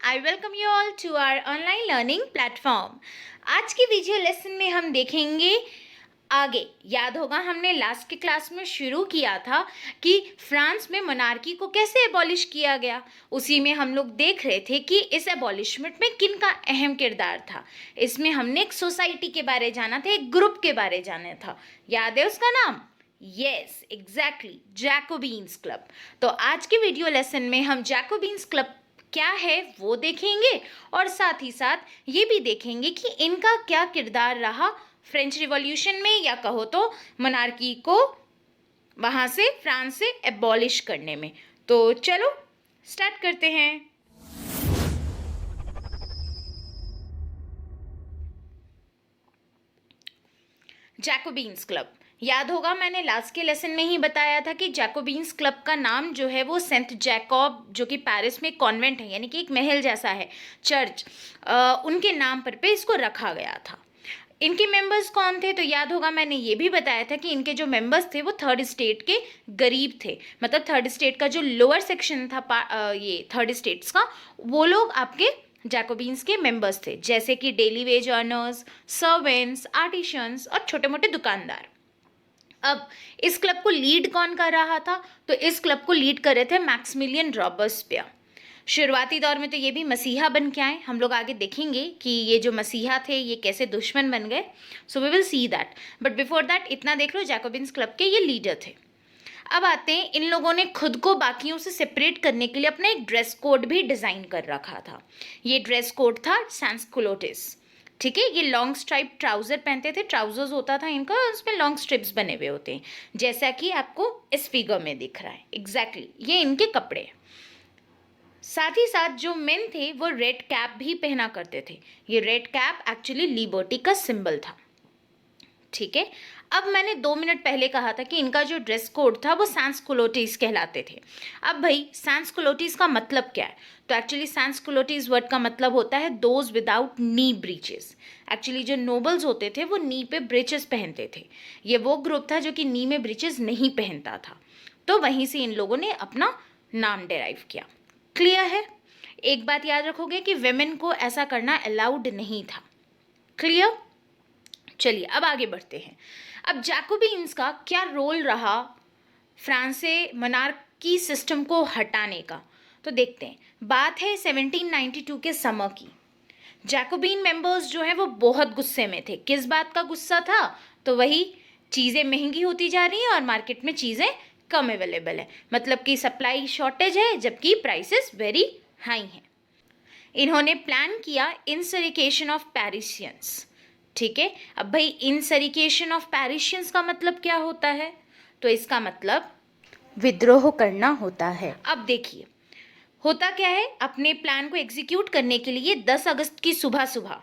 I welcome you all to our online learning platform. आज की video lesson में हम देखेंगे आगे। याद होगा हमने लास्ट की क्लास में शुरू किया था कि फ्रांस में मोनार्की को कैसे एबॉलिश किया गया। उसी में हम लोग देख रहे थे कि इस एबॉलिशमेंट में किन का अहम किरदार था। इसमें हमने एक सोसाइटी के बारे जाना था, एक ग्रुप के बारे जाना था। याद है उसका नाम? Yes, exactly, Jacobins club. तो आज के वीडियो लेसन में हम जैकोबीन्स क्लब क्या है वो देखेंगे और साथ ही साथ ये भी देखेंगे कि इनका क्या किरदार रहा फ्रेंच रिवॉल्यूशन में, या कहो तो मोनार्की को वहाँ से फ्रांस से एबॉलिश करने में। तो चलो स्टार्ट करते हैं। जैकोबीन्स क्लब, याद होगा मैंने लास्ट के लेसन में ही बताया था कि जैकोबीन्स क्लब का नाम जो है वो सेंट जैकब, जो कि पेरिस में एक कॉन्वेंट है, यानी कि एक महल जैसा है, चर्च, उनके नाम पर पे इसको रखा गया था। इनके मेंबर्स कौन थे? तो याद होगा मैंने ये भी बताया था कि इनके जो मेंबर्स थे वो थर्ड स्टेट के गरीब थे। मतलब थर्ड स्टेट का जो लोअर सेक्शन था ये थर्ड स्टेट्स का, वो लोग आपके जैकोबीन्स के मेंबर्स थे, जैसे कि daily veg earners, servants, artisans और छोटे मोटे दुकानदार। अब इस क्लब को लीड कौन कर रहा था? तो इस क्लब को लीड कर रहे थे मैक्सिमिलियन रॉबर्सपियर। शुरुआती दौर में तो ये भी मसीहा बन के आए। हम लोग आगे देखेंगे कि ये जो मसीहा थे ये कैसे दुश्मन बन गए। So we will see that, but before that इतना देख लो, जैकोबिन्स क्लब के ये लीडर थे। अब आते हैं, इन लोगों ने खुद को बाकियों से सेपरेट करने के लिए अपना एक ड्रेस कोड भी डिज़ाइन कर रखा था। ये ड्रेस कोड था सैंसकुलोटिस। ठीक है, ये लॉन्ग स्ट्राइप ट्राउज़र पहनते थे, ट्राउजर्स होता था इनका, उसमें लॉन्ग स्ट्रिप्स बने हुए होते हैं, जैसा कि आपको इस फिगर में दिख रहा है। एग्जैक्टली ये इनके कपड़े हैं। साथ ही साथ जो मेन थे वो रेड कैप भी पहना करते थे। ये रेड कैप एक्चुअली लिबर्टी का सिंबल था। ठीक है, अब मैंने 2 मिनट पहले कहा था कि इनका जो ड्रेस कोड था वो सैंसकुलोटिस कहलाते थे। अब भाई सैंसकुलोटिस का मतलब क्या है? तो एक्चुअली सैंसकुलोटिस वर्ड का मतलब होता है those without knee breaches. Actually जो नोबल्स होते थे वो नी पे ब्रीचेस पहनते थे। ये वो ग्रुप था जो कि नी में ब्रीचेस नहीं पहनता था, तो वहीं से इन लोगों ने अपना नाम डिराइव किया। क्लियर है? एक बात याद रखोगे कि वेमेन को ऐसा करना अलाउड नहीं था। क्लियर? चलिए अब आगे बढ़ते हैं। अब जैकोबीन्स का क्या रोल रहा फ्रांस से मोनार्की सिस्टम को हटाने का, तो देखते हैं। बात है 1792 के समर की। जैकोबीन मेंबर्स जो है वो बहुत गुस्से में थे। किस बात का गुस्सा था? तो वही, चीज़ें महंगी होती जा रही हैं और मार्केट में चीज़ें कम अवेलेबल है। मतलब कि सप्लाई शॉर्टेज है जबकि प्राइसेस वेरी हाई हैं। इन्होंने प्लान किया इंसरिकेशन ऑफ पैरिशियंस। ठीक है, अब भाई इंसरिकेशन ऑफ पैरिशियंस का मतलब क्या होता है? तो इसका मतलब विद्रोह करना होता है। अब देखिए होता क्या है, अपने प्लान को एग्जीक्यूट करने के लिए 10 अगस्त की सुबह सुबह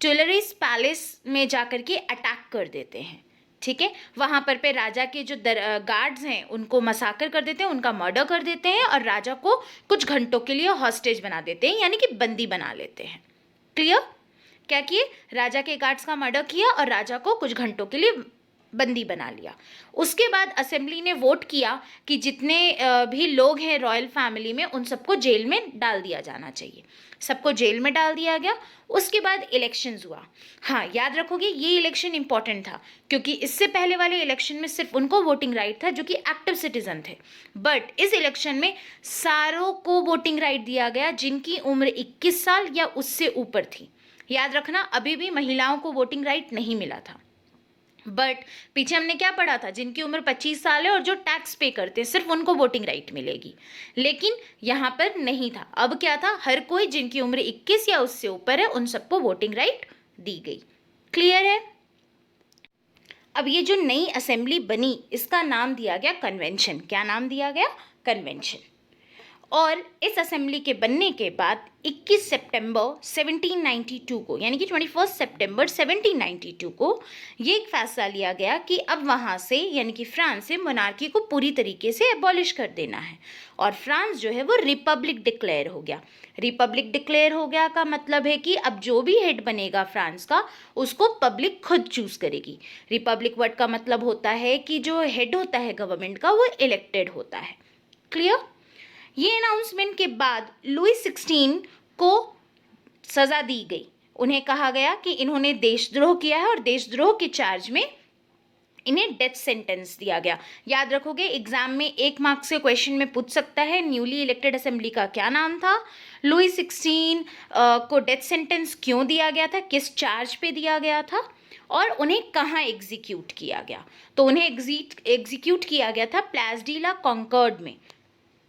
टुइलरीज पैलेस में जाकर के अटैक कर देते हैं। ठीक है, वहाँ पर पे राजा के जो गार्ड्स हैं उनको मसाकर कर देते हैं, उनका मर्डर कर देते हैं और राजा को कुछ घंटों के लिए हॉस्टेज बना देते हैं, यानी कि बंदी बना लेते हैं। क्लियर? क्या किए? राजा के गार्ड्स का मर्डर किया और राजा को कुछ घंटों के लिए बंदी बना लिया। उसके बाद असेंबली ने वोट किया कि जितने भी लोग हैं रॉयल फैमिली में उन सबको जेल में डाल दिया जाना चाहिए। सबको जेल में डाल दिया गया। उसके बाद इलेक्शंस हुआ। हाँ, याद रखोगे ये इलेक्शन इंपॉर्टेंट था क्योंकि इससे पहले वाले इलेक्शन में सिर्फ उनको वोटिंग राइट था जो कि एक्टिव सिटीजन थे, बट इस इलेक्शन में सारों को वोटिंग राइट दिया गया जिनकी उम्र 21 साल या उससे ऊपर थी। याद रखना, अभी भी महिलाओं को वोटिंग राइट नहीं मिला था, बट पीछे हमने क्या पढ़ा था, जिनकी उम्र 25 साल है और जो टैक्स पे करते हैं सिर्फ उनको वोटिंग राइट मिलेगी। लेकिन यहाँ पर नहीं था। अब क्या था, हर कोई जिनकी उम्र 21 या उससे ऊपर है उन सबको वोटिंग राइट दी गई। क्लियर है? अब ये जो नई असेंबली बनी इसका नाम दिया गया कन्वेंशन। क्या नाम दिया गया? कन्वेंशन। और इस असेंबली के बनने के बाद 21 सितंबर 1792 को, यानी कि 21 सितंबर 1792 को ये एक फैसला लिया गया कि अब वहाँ से, यानी कि फ्रांस से मोनार्की को पूरी तरीके से एबॉलिश कर देना है और फ्रांस जो है वो रिपब्लिक डिक्लेयर हो गया। रिपब्लिक डिक्लेयर हो गया का मतलब है कि अब जो भी हेड बनेगा फ्रांस का उसको पब्लिक खुद चूज करेगी। रिपब्लिक वर्ड का मतलब होता है कि जो हेड होता है गवर्नमेंट का वो इलेक्टेड होता है। क्लियर? ये अनाउंसमेंट के बाद लुई 16 को सज़ा दी गई। उन्हें कहा गया कि इन्होंने देशद्रोह किया है और देशद्रोह के चार्ज में इन्हें डेथ सेंटेंस दिया गया। याद रखोगे, एग्जाम में 1 मार्क्स से क्वेश्चन में पूछ सकता है न्यूली इलेक्टेड असेंबली का क्या नाम था, लुई 16 को डेथ सेंटेंस क्यों दिया गया था, किस चार्ज पे दिया गया था, और उन्हें कहाँ एग्जीक्यूट किया गया। तो उन्हें एग्जीक्यूट किया गया था प्लेस डी ला कॉन्कॉर्ड में।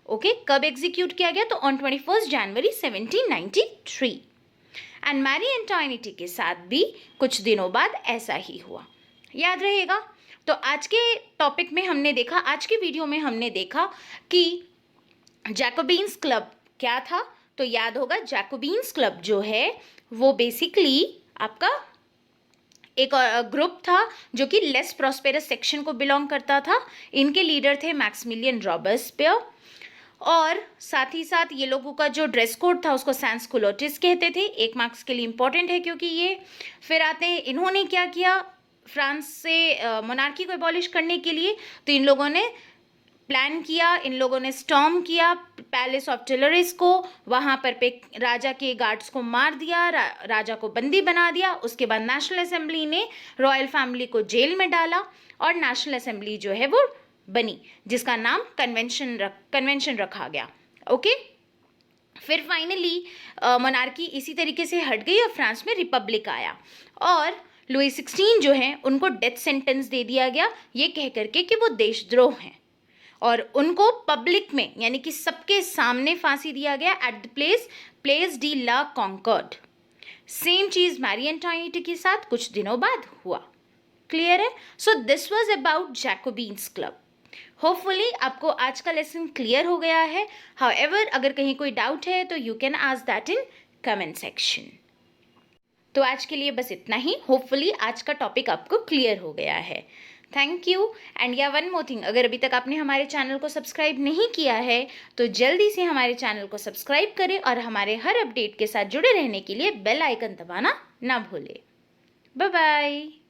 ओके, कब एग्जीक्यूट किया गया? तो on 21 January 1793। And Mary Antoinette के साथ भी कुछ दिनों बाद ऐसा ही हुआ, याद रहेगा। तो आज के टॉपिक में हमने देखा, आज के वीडियो में हमने देखा कि जैकोबिन्स क्लब क्या था। तो याद होगा, जैकोबिन्स क्लब जो है वो बेसिकली आपका एक ग्रुप था जो कि लेस प्रॉस्पेरस सेक्शन को बिलोंग करता था। इनके लीडर थे मैक्सिमिलियन रॉबेस्पियर, और साथ ही साथ ये लोगों का जो ड्रेस कोड था उसको सैंस कुलोटिस कहते थे। 1 मार्क्स के लिए इंपॉर्टेंट है क्योंकि ये फिर आते हैं। इन्होंने क्या किया फ्रांस से मोनार्की को एबॉलिश करने के लिए? तो इन लोगों ने प्लान किया, इन लोगों ने स्टॉर्म किया पैलेस ऑफ टिलरिस को, वहाँ पर राजा के गार्ड्स को मार दिया, राजा को बंदी बना दिया। उसके बाद नेशनल असेंबली ने रॉयल फैमिली को जेल में डाला और नेशनल असेंबली जो है वो बनी, जिसका नाम कन्वेंशन रखा गया। ओके, फिर फाइनली मोनार्की इसी तरीके से हट गई और फ्रांस में रिपब्लिक आया, और लुई 16 जो हैं उनको डेथ सेंटेंस दे दिया गया ये कह करके कि वो देशद्रोह हैं, और उनको पब्लिक में यानी कि सबके सामने फांसी दिया गया at the Place de la Concorde. Same चीज़ मैरी एंटोनिटी के साथ कुछ दिनों बाद हुआ। क्लियर है? So this was about Jacobins club. Hopefully आपको आज का लेसन क्लियर हो गया है। हाउएवर, अगर कहीं कोई डाउट है तो you can ask that in comment section. तो आज के लिए बस इतना ही। होपफुली आज का टॉपिक आपको क्लियर हो गया है। Thank you. एंड या वन मोर थिंग, अगर अभी तक आपने हमारे चैनल को सब्सक्राइब नहीं किया है तो जल्दी से हमारे चैनल को सब्सक्राइब करें और हमारे हर अपडेट के साथ जुड़े रहने के लिए बेल आइकन दबाना ना भूलें। Bye bye.